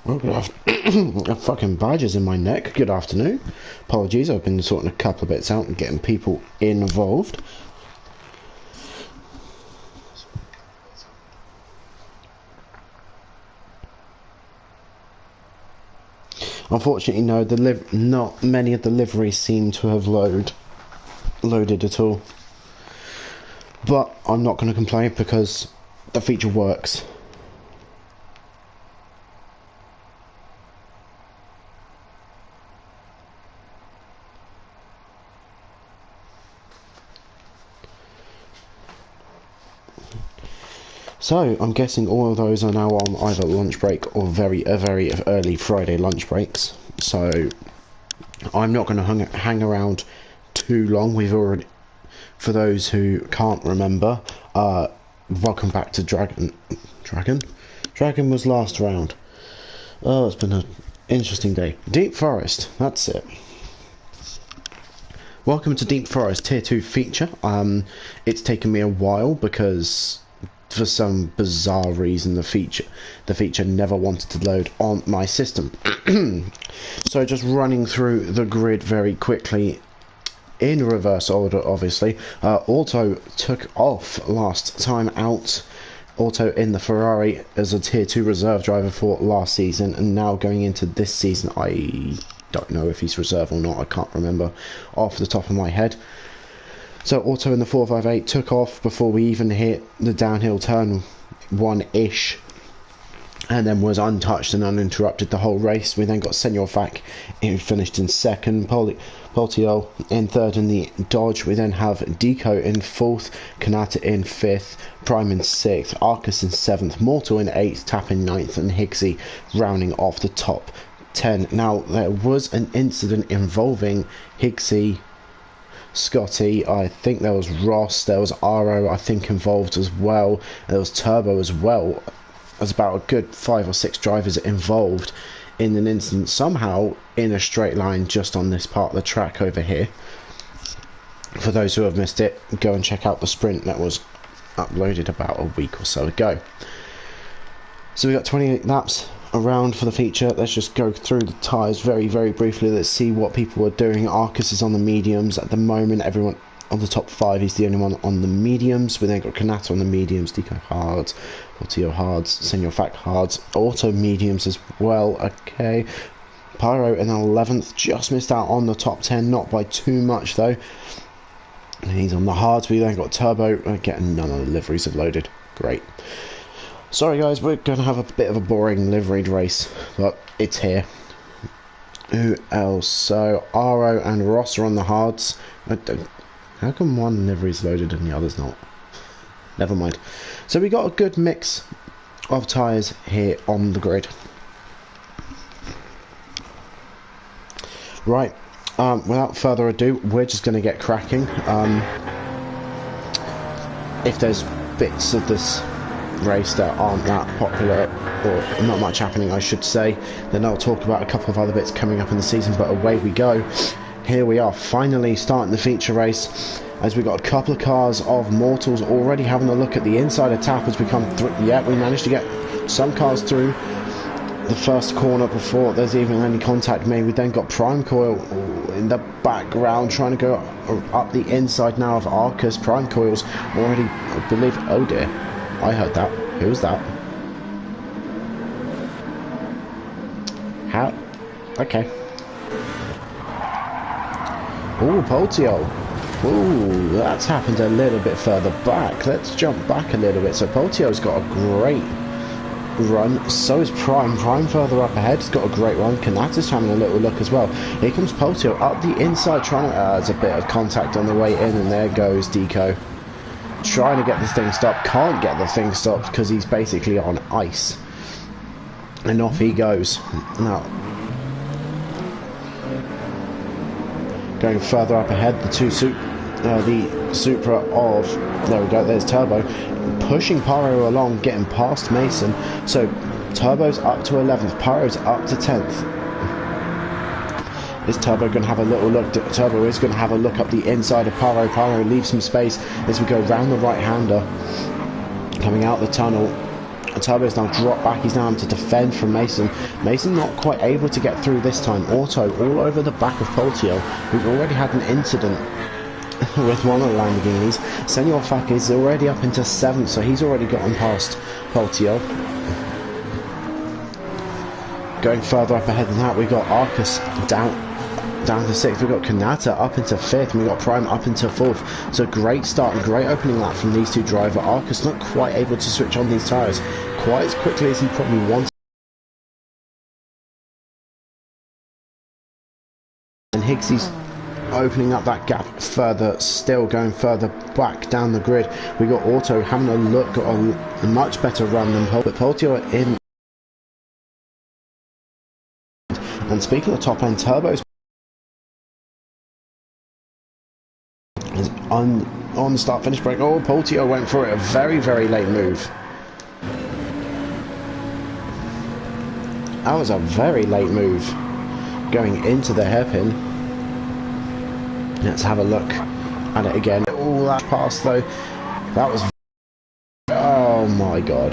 Oh, fucking badges in my neck. Good afternoon. Apologies, I've been sorting a couple of bits out and getting people involved. Unfortunately, no, not many of the liveries seem to have loaded at all. But I'm not going to complain because the feature works. So, I'm guessing all of those are now on either lunch break or very early Friday lunch breaks. So, I'm not going to hang around too long. We've already, for those who can't remember, welcome back to Dragon was last round. Oh, it's been an interesting day. Deep Forest, that's it. Welcome to Deep Forest Tier 2 feature. It's taken me a while because for some bizarre reason the feature never wanted to load on my system. So just running through the grid very quickly in reverse order, obviously. Auto took off last time out. Auto in the Ferrari as a Tier 2 reserve driver for last season, and now going into this season, I don't know if he's reserve or not, I can't remember off the top of my head. So Auto in the 458 took off before we even hit the downhill turn one-ish, and then was untouched and uninterrupted the whole race. We then got Senor Fac, who finished in second, Poltiol in third in the Dodge. We then have Deco in fourth, Kanata in fifth, Prime in sixth, Arcus in seventh, Mortal in eighth, Tap in ninth, and Higgsy rounding off the top 10. Now, there was an incident involving Higgsy, Scotty, I think there was Ross, there was Aro, I think, involved as well, there was Turbo as well. There's about a good 5 or 6 drivers involved in an incident, somehow in a straight line just on this part of the track over here. For those who have missed it, go and check out the sprint that was uploaded about a week or so ago. So we got 28 laps around for the feature. Let's just go through the tyres very briefly. Let's see what people are doing. Arcus is on the mediums at the moment. Everyone on the top 5, he's the only one on the mediums. We then got Kanata on the mediums, Deco hards, Portillo hards, Senor Fac hards, Auto mediums as well. Okay, Pyro in 11th, just missed out on the top 10, not by too much though. And he's on the hards. We then got Turbo. Again, none of the liveries have loaded. Great. Sorry guys, we're going to have a bit of a boring liveried race, but it's here. Who else? So, Aro and Ross are on the hards. How come one livery's loaded and the other's not? Never mind. So we got a good mix of tyres here on the grid. Right, without further ado, we're just going to get cracking. If there's bits of this race that aren't that popular, or not much happening I should say, then I'll talk about a couple of other bits coming up in the season, but away we go. Here we are, finally starting the feature race, as we got a couple of cars of Mortals already having a look at the inside of Tap as we come through. Yeah, we managed to get some cars through the first corner before there's even any contact made. We then got Prime Coil in the background trying to go up the inside now of Arcus. Prime Coil's already, I believe, oh dear, I heard that. Who was that? How? Okay. Ooh, Poltio. Ooh, that's happened a little bit further back. Let's jump back a little bit. So Poltio's got a great run. So is Prime. Prime further up ahead. He's got a great run. Kanata's having a little look as well. Here comes Poltio up the inside trying to... there's a bit of contact on the way in, and there goes Deco. Trying to get the thing stopped, can't get the thing stopped because he's basically on ice, and off he goes. Now going further up ahead, the Supra of, there we go, there's Turbo pushing Pyro along, getting past Mason. So Turbo's up to 11th, Pyro's up to 10th. Is Turbo going to have a little look? Turbo is going to have a look up the inside of Pyro. Pyro leaves some space as we go round the right-hander. Coming out the tunnel. Turbo's now dropped back. He's now having to defend from Mason. Mason not quite able to get through this time. Auto all over the back of Poltio, who's already had an incident with one of the Lamborghinis. Senor Fak is already up into 7th, so he's already gotten past Poltio. Going further up ahead than that, we've got Arcus down to 6th. We've got Kanata up into 5th, and we've got Prime up into 4th. So great start and great opening lap from these two drivers. Arcus not quite able to switch on these tyres quite as quickly as he probably wanted. And Higgsy's opening up that gap further still, going further back down the grid. We got Auto having a look at a much better run than Pol, but Poltio are in. And speaking of top end, Turbo's on the start finish break. Oh, Poltio went for it, a very, very late move. That was a very late move going into the hairpin. Let's have a look at it again. All that pass though, that was, oh my god,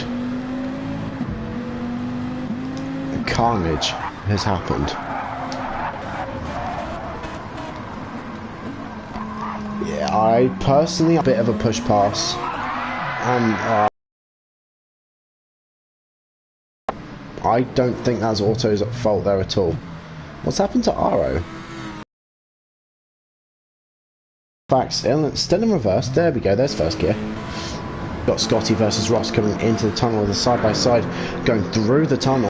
carnage has happened. Yeah, I personally a bit of a push pass, and I don't think that's Auto's fault there at all. What's happened to Aro? Fact, still in reverse. There we go, there's first gear. Got Scotty versus Ross coming into the tunnel with a side by side, going through the tunnel.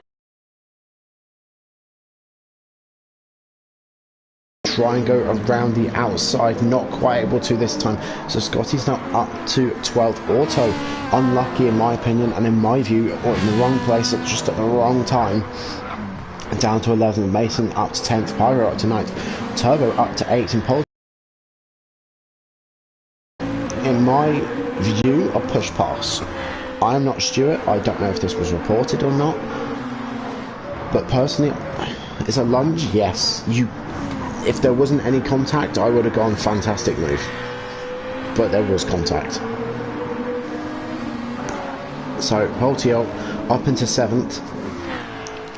Try and go around the outside, not quite able to this time. So Scotty's now up to 12th. Auto, unlucky in my opinion, and in my view, or in the wrong place at just at the wrong time. Down to 11th. Mason up to 10th. Pyro up to 9th. Turbo up to 8th. And Pol, in my view, a push pass. I'm not Stuart. I don't know if this was reported or not, but personally, it's a lunge. Yes, if there wasn't any contact, I would have gone fantastic move, but there was contact. So Poltio up into 7th.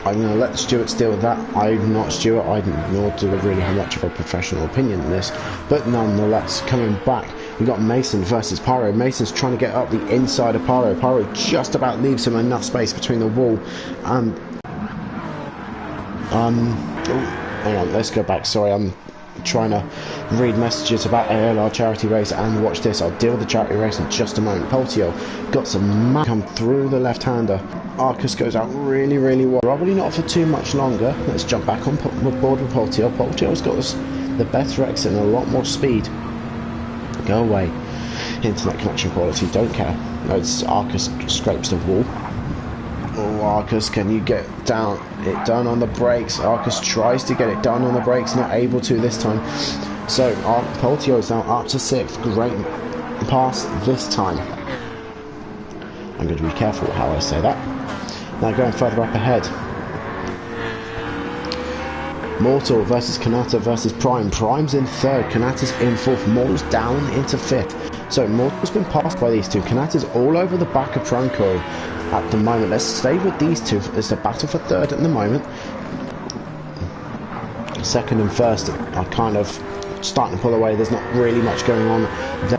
I'm going to let Stuart deal with that. I'm not Stuart, nor do I really have much of a professional opinion in this, but nonetheless, coming back, we've got Mason versus Pyro. Mason's trying to get up the inside of Pyro. Pyro just about leaves him enough space between the wall and hang on, let's go back. Sorry, I'm trying to read messages about ALR charity race and watch this. I'll deal with the charity race in just a moment. Poltio got some come through the left-hander. Arcus goes out really, really well. Probably not for too much longer. Let's jump back on board with Poltio. Poltio's got the better exit and a lot more speed. Go away. Internet connection quality, don't care. No, it's Arcus scrapes the wall. Oh, Arcus, can you get it done on the brakes? Arcus tries to get it done on the brakes, not able to this time. So Poltio is now up to 6th. Great pass this time. I'm going to be careful how I say that. Now going further up ahead. Mortal versus Kanata versus Prime. Prime's in 3rd, Kanata's in 4th, Mortal's down into 5th. So Mortal's been passed by these two. Kanata's all over the back of Prime Coil at the moment. Let's stay with these two. It's a battle for 3rd at the moment. 2nd and 1st are kind of starting to pull away. There's not really much going on there.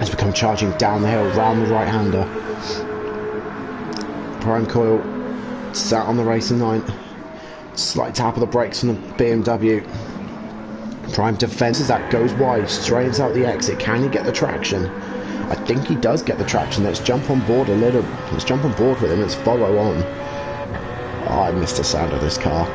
As we come charging down the hill, round the right-hander. Prime Coil sat on the racing line. Slight tap of the brakes from the BMW. Prime defenses that, goes wide, straightens out the exit. Can he get the traction? I think he does get the traction. Let's jump on board let's jump on board with him. Let's follow on. Oh, I missed the sound of this car.